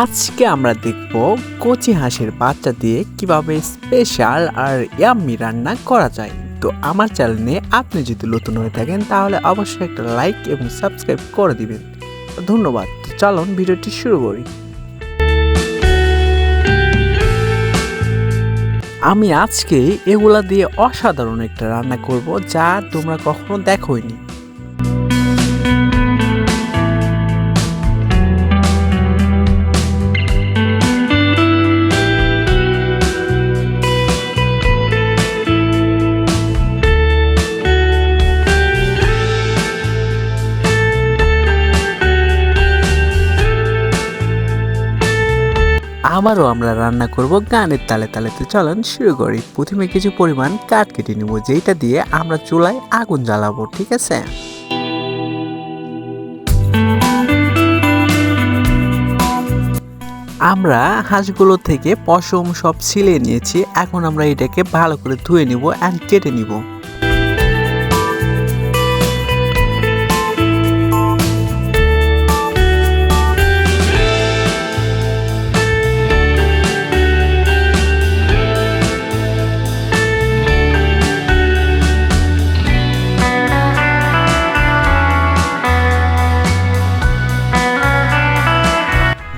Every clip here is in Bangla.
আজকে আমরা দেখব কচি হাঁসের বাচ্চা দিয়ে কিভাবে স্পেশাল আর ইয়াম্মি রান্না করা যায়। তো আমার চ্যানেলে আপনি যদি নতুন হয়ে থাকেন তাহলে অবশ্যই একটা লাইক এবং সাবস্ক্রাইব করে দিবেন। ধন্যবাদ। তো চলুন ভিডিওটি শুরু করি। আমি আজকে এগুলা দিয়ে অসাধারণ একটা রান্না করব যা তোমরা কখনো দেখোইনি। আবারও আমরা রান্না করব গানের তালে তালে। তো চলুন শুরু করি। প্রথমে কিছু পরিমাণ কাঠ কেটে নিব, যেটা দিয়ে আমরা চুলায় আগুন জ্বালাবো। ঠিক আছে, আমরা হাঁসগুলো থেকে পশম সব ছিলে নিয়েছি। এখন আমরা এটাকে ভালো করে ধুয়ে নিব এন্ড কেটে নিব।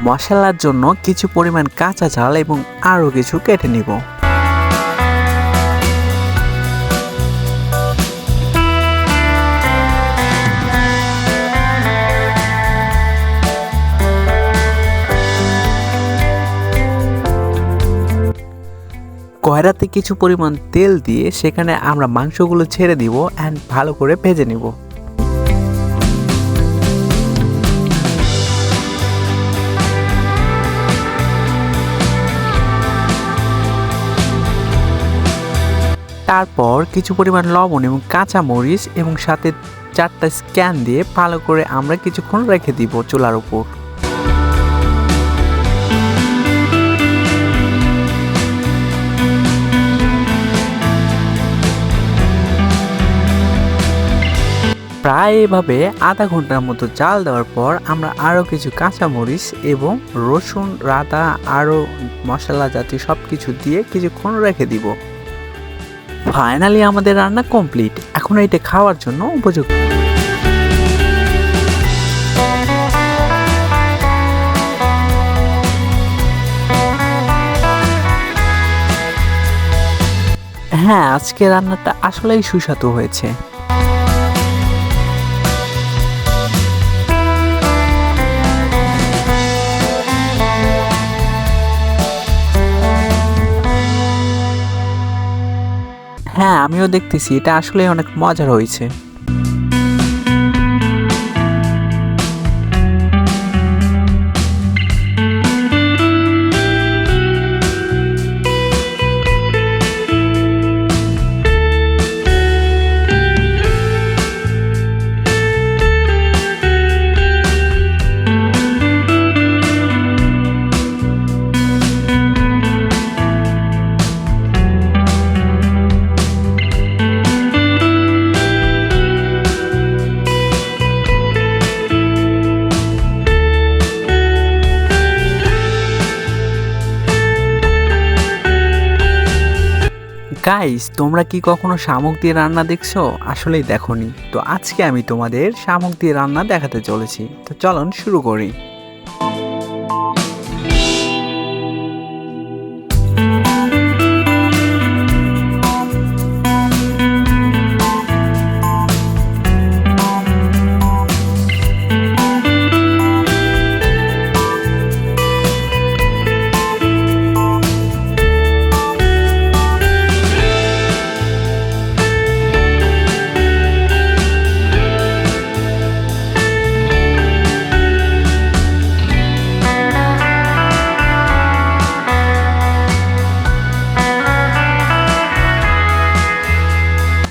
মশলার জন্য কিছু পরিমাণ কাঁচা ঝাল এবং আরও কিছু কেটে নিব। কড়াইতে কিছু পরিমাণ তেল দিয়ে সেখানে আমরা মাংসগুলো ছেড়ে দিব এন্ড ভালো করে ভেজে নিব। তারপর কিছু পরিমাণ লবণ এবং কাঁচা মরিচ এবং সাথে 4টা স্ক্যান দিয়ে ভালো করে আমরা কিছুক্ষণ রেখে দিব চুলার উপর। প্রায় এভাবে আধা ঘন্টার মতো জাল দেওয়ার পর আমরা আরও কিছু কাঁচা মরিচ এবং রসুন, আদা আরও মশলা জাতীয় সব কিছু দিয়ে কিছুক্ষণ রেখে দিব। ফাইনালি আমাদের রান্না কমপ্লিট। এখন এটা খাওয়ার জন্য উপযুক্ত। হ্যাঁ, আজকে রান্নাটা আসলেই সুস্বাদু হয়েছে। হ্যাঁ, আমিও দেখতেছি এটা আসলে অনেক মজার হয়েছে। গাইস, তোমরা কি কখনো শামুক দিয়ে রান্না দেখছো? আসলেই দেখোনি। তো আজকে আমি তোমাদের শামুক দিয়ে রান্না দেখাতে চলেছি। তো চলুন শুরু করি।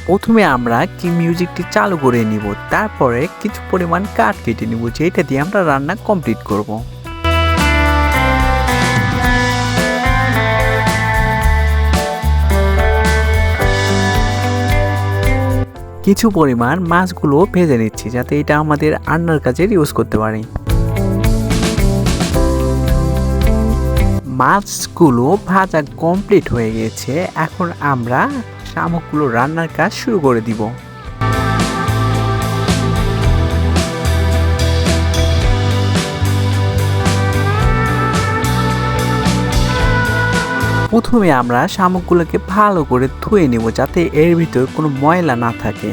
প্রথমে আমরা কি মিউজিকটি চালু করে নিব, তারপরে কিছু পরিমাণ কাঠ কেটে নিব, যেটা দিয়ে আমরা রান্না কমপ্লিট করব। কিছু পরিমাণ মাছগুলো ভেজে নিচ্ছি যাতে এটা আমাদের রান্নার কাজে ইউজ করতে পারি। মাছগুলো ভাজা কমপ্লিট হয়ে গেছে। এখন আমরা শামুকগুলো রান্নার কাজ শুরু করে দিব। প্রথমে আমরা শামুকগুলোকে ভালো করে ধুয়ে নেব যাতে এর ভিতরে কোনো ময়লা না থাকে।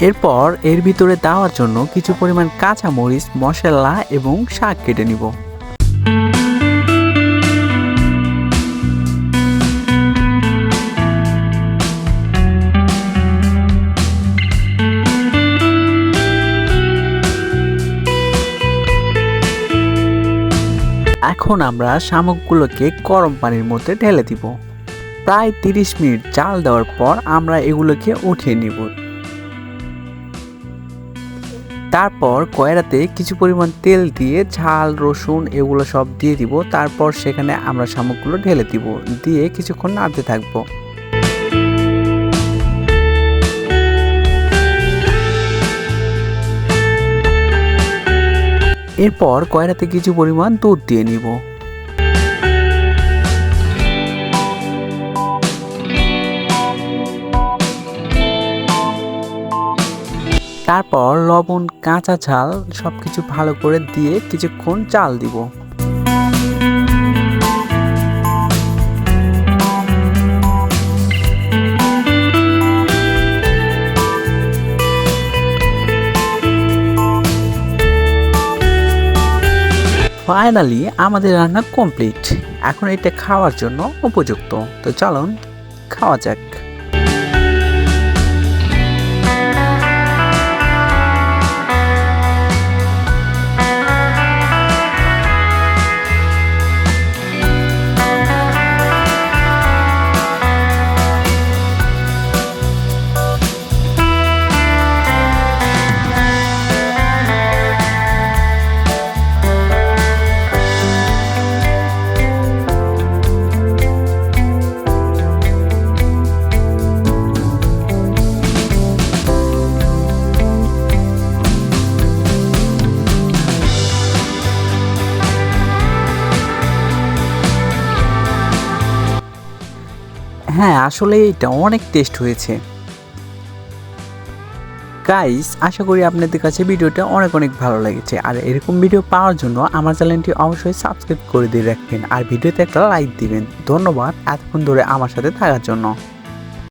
এরপর এর ভিতরে দেওয়ার জন্য কিছু পরিমাণ কাঁচামরিচ, মশলা এবং শাক কেটে নিব। এখন আমরা শামুকগুলোকে গরম পানির মধ্যে ঢেলে দিব। প্রায় 30 মিনিট জাল দেওয়ার পর আমরা এগুলোকে উঠিয়ে নিব। তারপর কড়াইতে কিছু পরিমাণ তেল দিয়ে ঝাল, রসুন এগুলো সব দিয়ে দিব। তারপর সেখানে আমরা শামুকগুলো ঢেলে দিব, দিয়ে কিছুক্ষণ নাড়তে থাকবো। এরপর কড়াইতে কিছু পরিমাণ দুধ দিয়ে নিব। তারপর লবণ, কাঁচা ঝাল সবকিছু ভালো করে দিয়ে কিছুক্ষণ জাল দিব। ফাইনালি আমাদের রান্না কমপ্লিট। এখন এটা খাওয়ার জন্য উপযুক্ত। তো চলুন খাওয়া যাক। হ্যাঁ, আসলে এটা অনেক টেস্ট হয়েছে। গাইস, আশা করি আপনাদের কাছে ভিডিওটা অনেক ভালো লেগেছে। আর এরকম ভিডিও পাওয়ার জন্য আমার চ্যানেলটি অবশ্যই সাবস্ক্রাইব করে দিয়ে রাখবেন আর ভিডিওতে একটা লাইক দিবেন। ধন্যবাদ এতক্ষণ ধরে আমার সাথে থাকার জন্য।